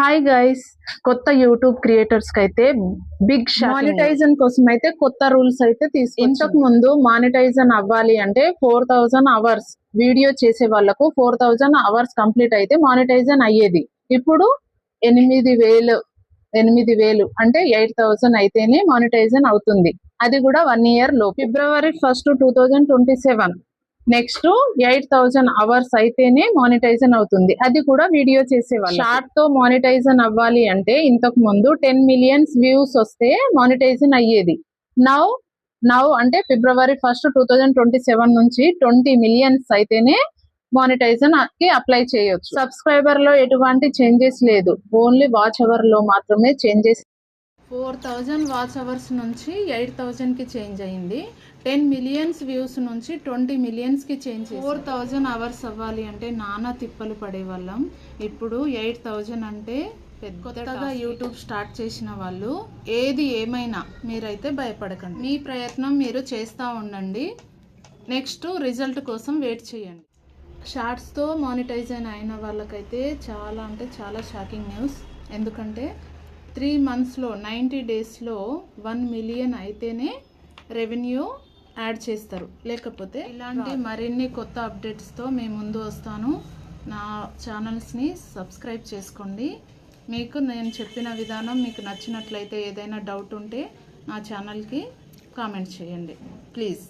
Hi guys, కొత్త YouTube creators కి అయితే బిగ్ మానిటైజన్ కోసం అయితే కొత్త రూల్స్ అయితే ఇంతకు ముందు మానిటైజన్ అవ్వాలి అంటే 4000 అవర్స్ వీడియో చేసే వాళ్ళకు 4000 అవర్స్ కంప్లీట్ అయితే మానిటైజన్ అయ్యేది. ఇప్పుడు 8000 అంటే 8000 అయితేనే మానిటైజన్ అవుతుంది. అది కూడా 1 ఇయర్ లో February 1, 2027 నెక్స్ట్ 8000 అవర్స్ అయితేనే మానిటైజన్ అవుతుంది. అది కూడా వీడియో చేసేవాళ్ళు. షార్ట్ తో మానిటైజన్ అవ్వాలి అంటే ఇంతకు ముందు 10 మిలియన్స్ వ్యూస్ వస్తే మానిటైజన్ అయ్యేది. నౌ అంటే February 1, 2027 నుంచి 20 మిలియన్స్ అయితేనే మానిటైజన్ కి అప్లై చేయొచ్చు. సబ్స్క్రైబర్ లో ఎటువంటి చేంజెస్ లేదు, ఓన్లీ వాచ్ అవర్ లో మాత్రమే చేంజెస్. 4000 వాచ్ అవర్స్ నుంచి 8000 కి చేంజ్ అయింది. 10 మిలియన్స్ వ్యూస్ నుంచి 20 మిలియన్స్ కి చేంజ్. 4000 అవర్స్ అవ్వాలి అంటే నానా తిప్పలు పడేవాళ్ళం. ఇప్పుడు 8000 అంటే కొత్తగా యూట్యూబ్ స్టార్ట్ చేసిన వాళ్ళు ఏది ఏమైనా మీరైతే భయపడకండి. మీ ప్రయత్నం మీరు చేస్తూ ఉండండి. నెక్స్ట్ రిజల్ట్ కోసం వెయిట్ చేయండి. షార్ట్స్తో మానిటైజన్ అయిన వాళ్ళకైతే చాలా అంటే చాలా షాకింగ్ న్యూస్. ఎందుకంటే 3 మంత్స్లో 90 డేస్లో 1 మిలియన్ అయితేనే రెవెన్యూ యాడ్ చేస్తారు. లేకపోతే ఇలాంటి మరిన్ని కొత్త అప్డేట్స్తో మేము ముందు వస్తాను. నా ఛానల్స్ని సబ్స్క్రైబ్ చేసుకోండి. మీకు నేను చెప్పిన విధానం మీకు నచ్చినట్లయితే ఏదైనా డౌట్ ఉంటే నా ఛానల్కి కామెంట్ చేయండి ప్లీజ్.